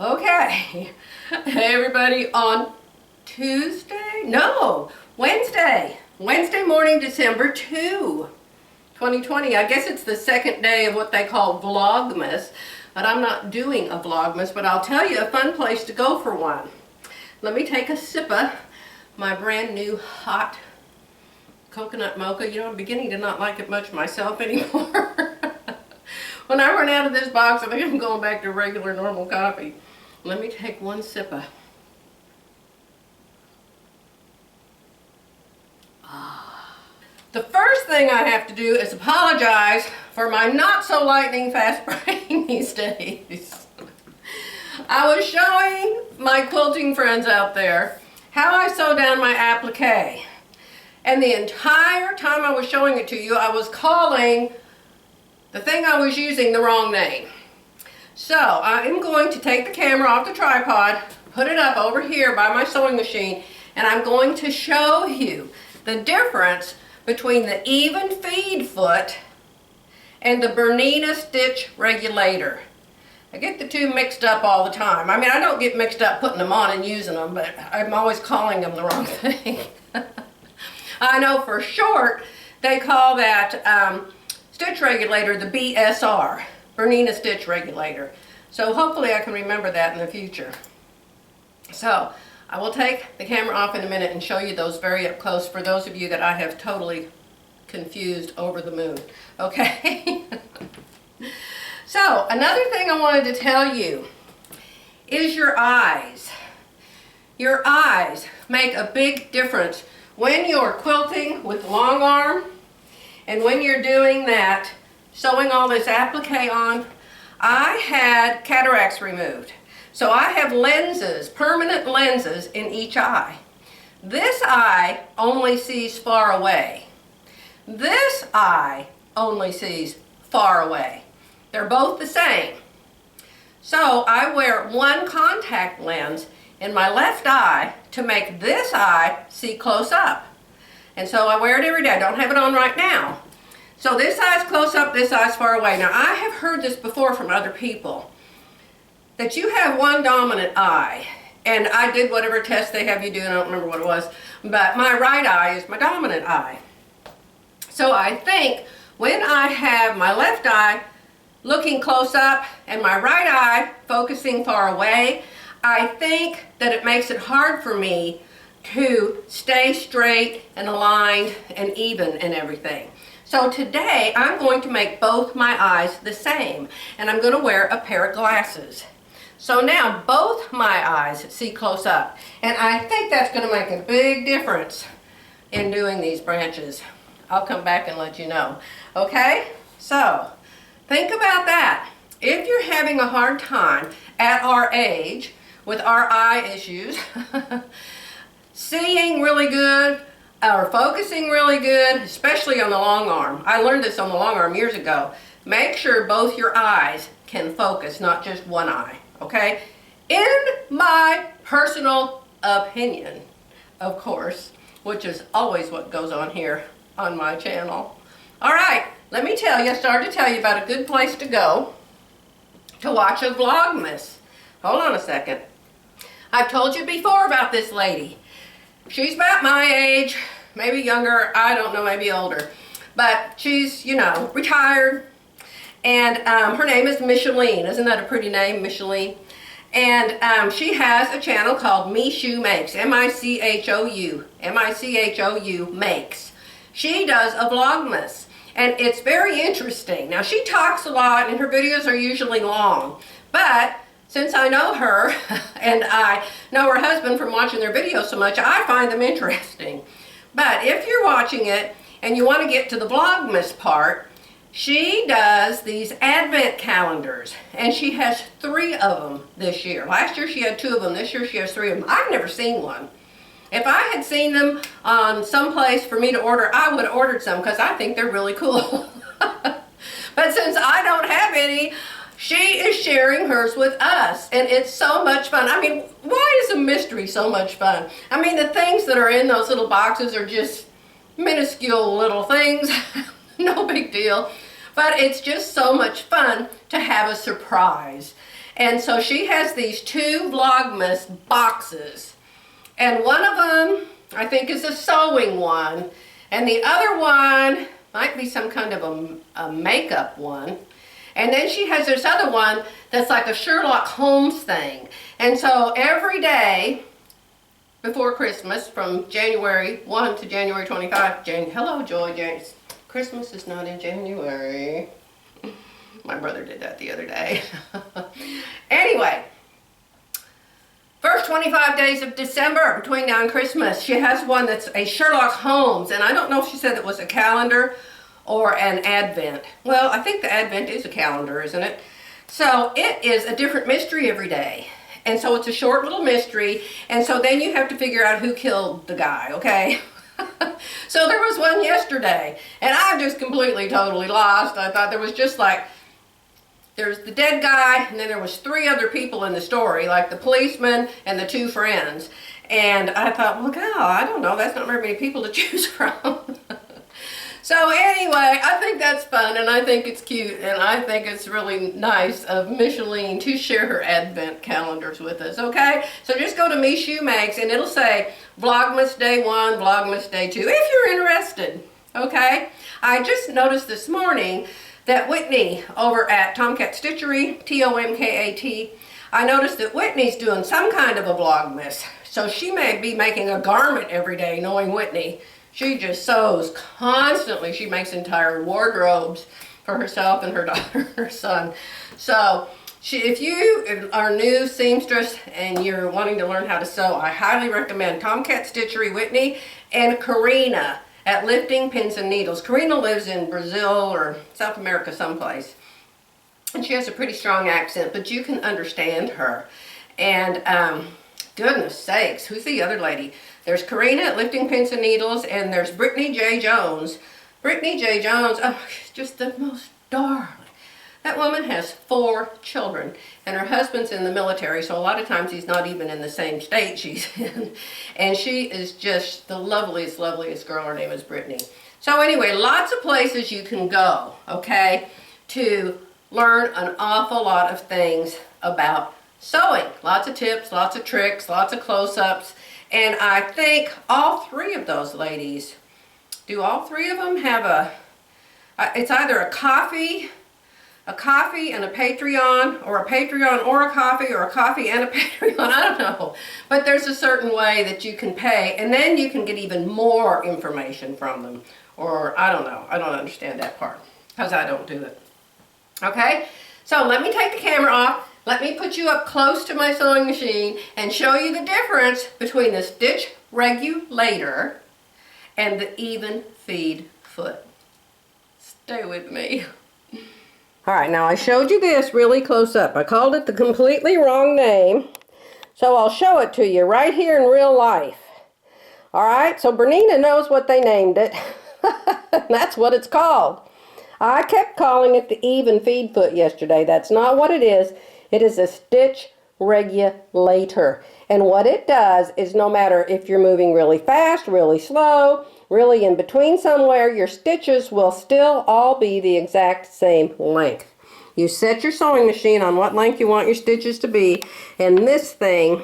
Okay, hey everybody, on Wednesday morning, December 2, 2020. I guess it's the second day of what they call Vlogmas, but I'm not doing a Vlogmas, but I'll tell you a fun place to go for one. Let me take a sip of my brand new hot coconut mocha. You know, I'm beginning to not like it much myself anymore. When I run out of this box, I think I'm going back to regular normal coffee. Let me take one sip of. The first thing I have to do is apologize for my not so lightning fast brain these days. I was showing my quilting friends out there how I sew down my applique. And the entire time I was showing it to you, I was calling the thing I was using the wrong name. So I am going to take the camera off the tripod, put it up over here by my sewing machine, and I'm going to show you the difference between the even feed foot and the Bernina stitch regulator. I get the two mixed up all the time. I mean, I don't get mixed up putting them on and using them, but I'm always calling them the wrong thing. I know for short they call that stitch regulator the BSR, Bernina stitch regulator. So hopefully I can remember that in the future. So I will take the camera off in a minute and show you those very up close for those of you that I have totally confused over the moon. Okay? So another thing I wanted to tell you is your eyes. Your eyes make a big difference when you're quilting with long arm and when you're doing that, sewing all this applique on. I had cataracts removed. So I have lenses, permanent lenses in each eye. This eye only sees far away. This eye only sees far away. They're both the same. So I wear one contact lens in my left eye to make this eye see close up. And so I wear it every day. I don't have it on right now. So this eye's close up, this eye's far away. Now I have heard this before from other people, that you have one dominant eye. And I did whatever test they have you do, and I don't remember what it was, but my right eye is my dominant eye. So I think when I have my left eye looking close up and my right eye focusing far away, I think that it makes it hard for me to stay straight and aligned and even and everything. So today I'm going to make both my eyes the same, and I'm going to wear a pair of glasses. So now both my eyes see close up, and I think that's going to make a big difference in doing these branches. I'll come back and let you know. Okay? So think about that. If you're having a hard time at our age with our eye issues, seeing really good, or focusing really good, especially on the long arm. I learned this on the long arm years ago. Make sure both your eyes can focus, not just one eye, okay? In my personal opinion, of course, which is always what goes on here on my channel. All right, let me tell you, I started to tell you about a good place to go to watch a Vlogmas. Hold on a second. I've told you before about this lady. She's about my age, maybe younger, I don't know, maybe older. But she's, you know, retired. And her name is Micheline. Isn't that a pretty name, Micheline? And she has a channel called Michoumakes, M-I-C-H-O-U, M-I-C-H-O-U Makes. She does a Vlogmas, and it's very interesting. Now, she talks a lot, and her videos are usually long. But since I know her, and I know her husband from watching their videos so much, I find them interesting. But if you're watching it and you want to get to the Vlogmas part, she does these advent calendars, and she has 3 of them this year. Last year she had 2 of them, this year she has 3 of them. I've never seen one. If I had seen them on some place for me to order, I would have ordered some because I think they're really cool. But since I don't have any, she is sharing hers with us, and it's so much fun. I mean, why is a mystery so much fun? I mean, the things that are in those little boxes are just minuscule little things, no big deal, but it's just so much fun to have a surprise. And so she has these 2 Vlogmas boxes. And one of them, I think, is a sewing one. And the other one might be some kind of a makeup one. And then she has this other one that's like a Sherlock Holmes thing. And so every day before Christmas, from January 1 to January 25, hello Joy, Christmas is not in January. My brother did that the other day. Anyway, first 25 days of December, between now and Christmas, she has one that's a Sherlock Holmes. And I don't know if she said it was a calendar or an advent. Well, I think the advent is a calendar, isn't it? So it is a different mystery every day. And so it's a short little mystery. And so then you have to figure out who killed the guy, okay? So there was one yesterday. And I'm just completely, totally lost. I thought there was just like, there's the dead guy, and then there was 3 other people in the story, like the policeman and the 2 friends. And I thought, well, God, I don't know, that's not very many people to choose from. So anyway, I think that's fun, and I think it's cute, and I think it's really nice of Micheline to share her advent calendars with us, okay? So just go to Michoumakes, and it'll say Vlogmas Day 1, Vlogmas Day 2, if you're interested, okay? I just noticed this morning that Whitney over at Tomcat Stitchery, Tomkat, I noticed that Whitney's doing some kind of a Vlogmas. So she may be making a garment every day, knowing Whitney. She just sews constantly. She makes entire wardrobes for herself and her daughter and her son. So if you are new seamstress and you're wanting to learn how to sew, I highly recommend Tomcat Stitchery Whitney and Karina at Lifting Pins and Needles. Karina lives in Brazil or South America someplace. And she has a pretty strong accent, but you can understand her. And goodness sakes, who's the other lady? There's Karina at Lifting Pins and Needles, and there's Brittany J. Jones. Brittany J. Jones, oh, she's just the most darling. That woman has 4 children, and her husband's in the military, so a lot of times he's not even in the same state she's in. And she is just the loveliest, loveliest girl. Her name is Brittany. So anyway, lots of places you can go, okay, to learn an awful lot of things about sewing. Lots of tips, lots of tricks, lots of close-ups. And I think all 3 of those ladies, do all 3 of them have it's either a coffee and a Patreon, or a Patreon or a coffee and a Patreon, I don't know. But there's a certain way that you can pay, and then you can get even more information from them. Or, I don't know, I don't understand that part, because I don't do it. Okay, so let me take the camera off. Let me put you up close to my sewing machine and show you the difference between the stitch regulator and the even feed foot. Stay with me. Alright, now I showed you this really close up. I called it the completely wrong name, so I'll show it to you right here in real life. Alright, so Bernina knows what they named it. That's what it's called. I kept calling it the even feed foot yesterday. That's not what it is. It is a stitch regulator. And what it does is, no matter if you're moving really fast, really slow, really in between somewhere, your stitches will still all be the exact same length. You set your sewing machine on what length you want your stitches to be, and this thing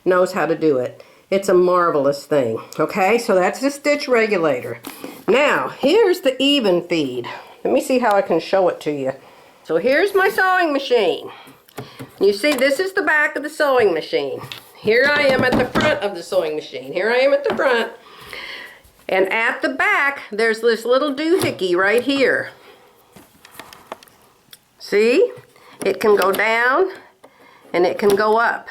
knows how to do it. It's a marvelous thing. Okay, so that's the stitch regulator. Now, here's the even feed. Let me see how I can show it to you. So here's my sewing machine. You see, this is the back of the sewing machine. Here I am at the front of the sewing machine. Here I am at the front. And at the back, there's this little doohickey right here. See? It can go down and it can go up.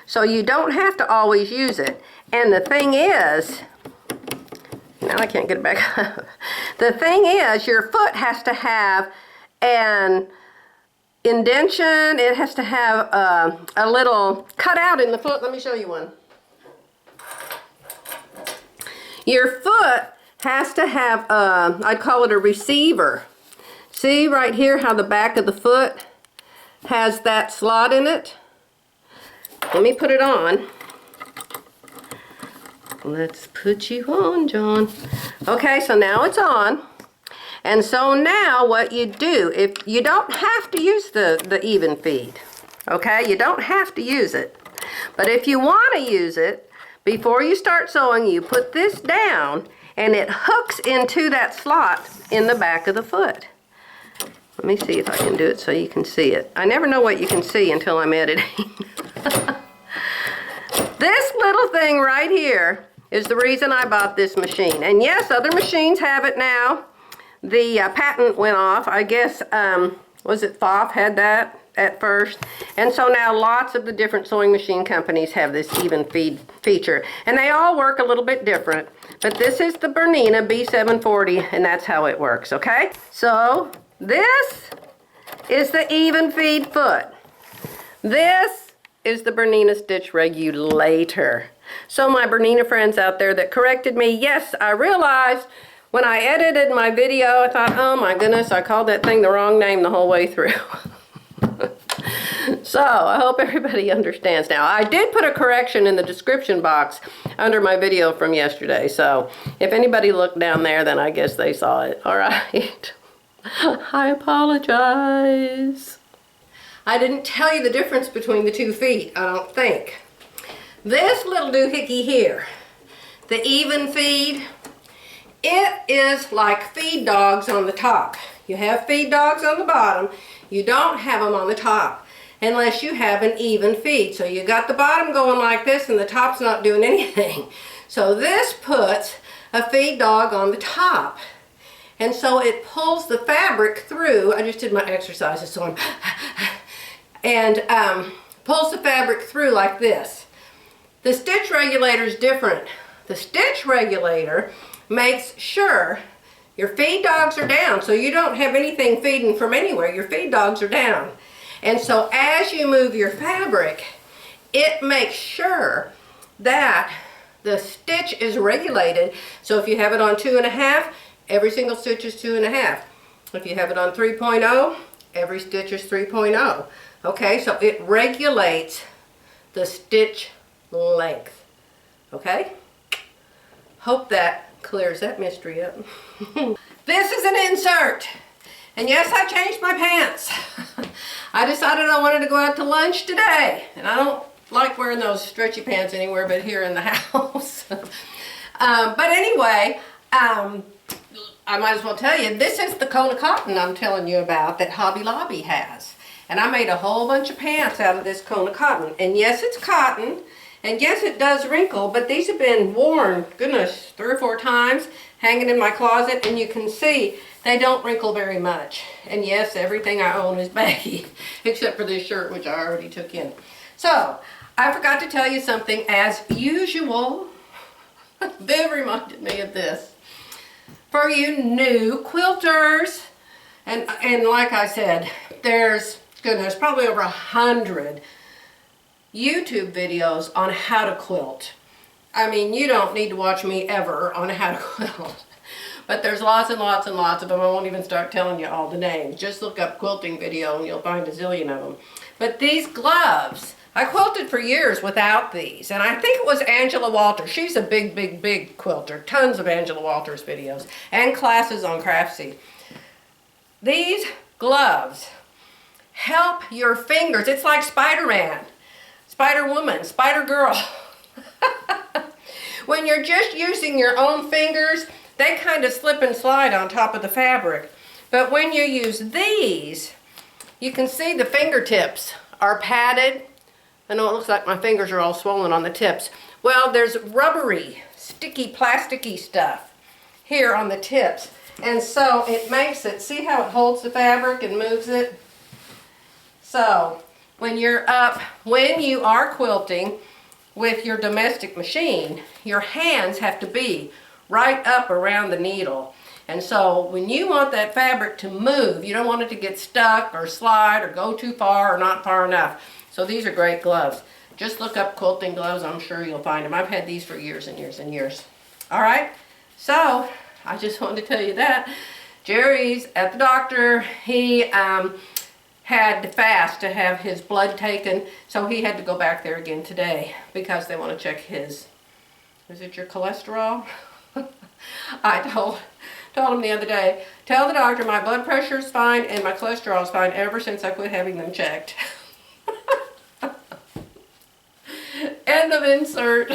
So you don't have to always use it. And the thing is, now I can't get it back up. The thing is, your foot has to have an indentation. It has to have a little cutout in the foot. Let me show you one. Your foot has to have, I'd call it a receiver. See right here how the back of the foot has that slot in it? Let me put it on. Let's put you on, John. Okay, so now it's on. And so now what you do, if you don't have to use the even feed. okay? You don't have to use it. But if you want to use it, before you start sewing, you put this down and it hooks into that slot in the back of the foot. Let me see if I can do it so you can see it. I never know what you can see until I'm editing. This little thing right here is the reason I bought this machine. And yes, other machines have it now. The patent went off. I guess, was it FOF had that at first? And so now lots of the different sewing machine companies have this even feed feature. And they all work a little bit different. But this is the Bernina B740, and that's how it works, okay? So this is the even feed foot. This is the Bernina stitch regulator. So my Bernina friends out there that corrected me, yes, I realized when I edited my video, I thought, oh my goodness, I called that thing the wrong name the whole way through. So I hope everybody understands now. I did put a correction in the description box under my video from yesterday. So if anybody looked down there, then I guess they saw it. All right. I apologize. I didn't tell you the difference between the 2 feet, I don't think. This little doohickey here, the even feed, it is like feed dogs on the top. You have feed dogs on the bottom, you don't have them on the top unless you have an even feed. So you got the bottom going like this and the top's not doing anything. So this puts a feed dog on the top. And so it pulls the fabric through. I just did my exercises, so I'm and pulls the fabric through like this. The stitch regulator is different. The stitch regulator makes sure your feed dogs are down, so you don't have anything feeding from anywhere. Your feed dogs are down. And so as you move your fabric, it makes sure that the stitch is regulated. So if you have it on 2.5, every single stitch is 2.5. If you have it on 3.0, every stitch is 3.0. Okay, so it regulates the stitch length. Okay? Hope that clears that mystery up. This is an insert. And yes, I changed my pants. I decided I wanted to go out to lunch today. And I don't like wearing those stretchy pants anywhere but here in the house. But anyway, I might as well tell you, this is the cone of cotton I'm telling you about that Hobby Lobby has. And I made a whole bunch of pants out of this cone of cotton. And yes, it's cotton. And yes, it does wrinkle, but these have been worn, goodness, 3 or 4 times, hanging in my closet. And you can see they don't wrinkle very much. And yes, everything I own is baggy, except for this shirt, which I already took in. So, I forgot to tell you something as usual. Viv reminded me of this. For you new quilters, and like I said, there's, goodness, probably over 100 YouTube videos on how to quilt. I mean, you don't need to watch me ever on how to quilt. But there's lots and lots and lots of them. I won't even start telling you all the names. Just look up quilting video and you'll find a zillion of them. But these gloves, I quilted for years without these. And I think it was Angela Walters. She's a big, big, big quilter. Tons of Angela Walters videos and classes on Craftsy. These gloves help your fingers. It's like Spider-Man, Spider-Woman, Spider-Girl. When you're just using your own fingers, they kind of slip and slide on top of the fabric. But when you use these, you can see the fingertips are padded. I know it looks like my fingers are all swollen on the tips. Well, there's rubbery, sticky, plasticky stuff here on the tips. And so it makes it, see how it holds the fabric and moves it? So when you are quilting with your domestic machine, your hands have to be right up around the needle. And so when you want that fabric to move, you don't want it to get stuck or slide or go too far or not far enough. So these are great gloves. Just look up quilting gloves, I'm sure you'll find them. I've had these for years and years and years. All right, so I just wanted to tell you that. Jerry's at the doctor. He had to fast to have his blood taken, so he had to go back there again today because they want to check his, is it your cholesterol? I told him the other day, tell the doctor my blood pressure is fine and my cholesterol is fine ever since I quit having them checked. kind of insert.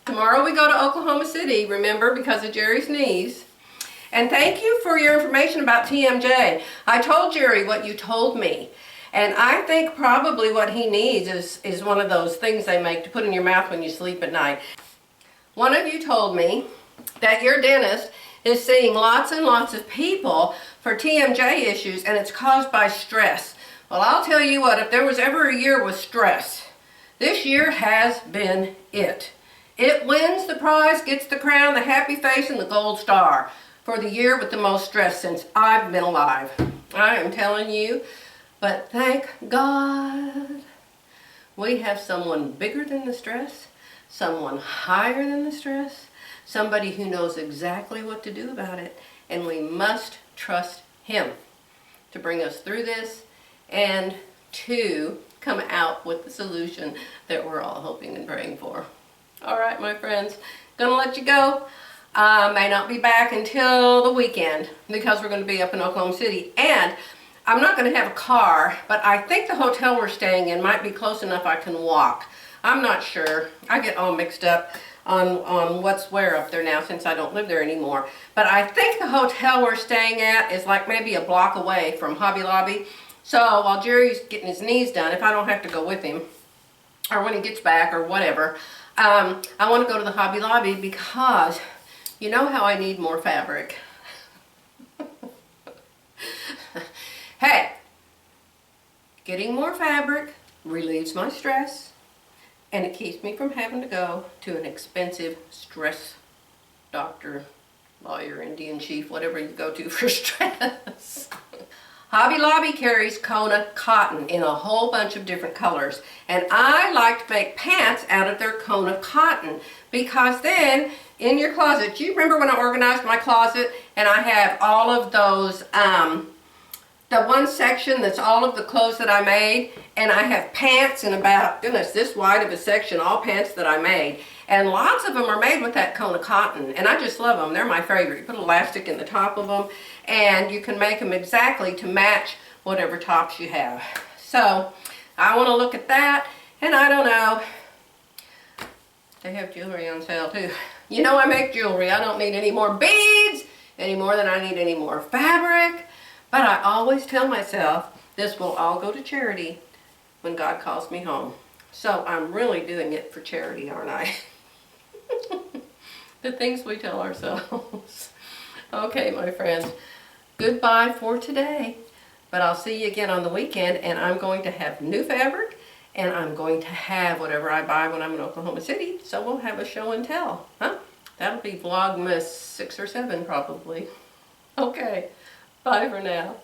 Tomorrow we go to Oklahoma City, remember, because of Jerry's knees. And thank you for your information about TMJ. I told Jerry what you told me. And I think probably what he needs is one of those things they make to put in your mouth when you sleep at night. One of you told me that your dentist is seeing lots and lots of people for TMJ issues, and it's caused by stress. Well, I'll tell you what, if there was ever a year with stress, this year has been it. It wins the prize, gets the crown, the happy face, and the gold star for the year with the most stress since I've been alive. I am telling you, but thank God we have someone bigger than the stress, someone higher than the stress, somebody who knows exactly what to do about it, and we must trust him to bring us through this and to come out with the solution that we're all hoping and praying for. All right, my friends, gonna let you go. I may not be back until the weekend because we're going to be up in Oklahoma City, and I'm not going to have a car, but I think the hotel we're staying in might be close enough I can walk. I'm not sure. I get all mixed up on what's where up there now since I don't live there anymore. But I think the hotel we're staying at is like maybe a block away from Hobby Lobby. So while Jerry's getting his knees done, if I don't have to go with him, or when he gets back or whatever, I want to go to the Hobby Lobby because you know how I need more fabric. Hey, getting more fabric relieves my stress, and it keeps me from having to go to an expensive stress doctor, lawyer, Indian chief, whatever you go to for stress. Hobby Lobby carries Kona cotton in a whole bunch of different colors, and I like to make pants out of their Kona cotton because then in your closet, do you remember when I organized my closet and I have all of those, the one section that's all of the clothes that I made, and I have pants in about, goodness, this wide of a section, all pants that I made. And lots of them are made with that Kona cotton, and I just love them. They're my favorite. You put elastic in the top of them, and you can make them exactly to match whatever tops you have. So I want to look at that, and I don't know. They have jewelry on sale too. You know I make jewelry. I don't need any more beads any more than I need any more fabric. But I always tell myself this will all go to charity when God calls me home. So I'm really doing it for charity, aren't I? The things we tell ourselves. Okay, my friends. Goodbye for today. But I'll see you again on the weekend, and I'm going to have new fabric, and I'm going to have whatever I buy when I'm in Oklahoma City, so we'll have a show and tell, huh? That'll be Vlogmas 6 or 7 probably. Okay, bye for now.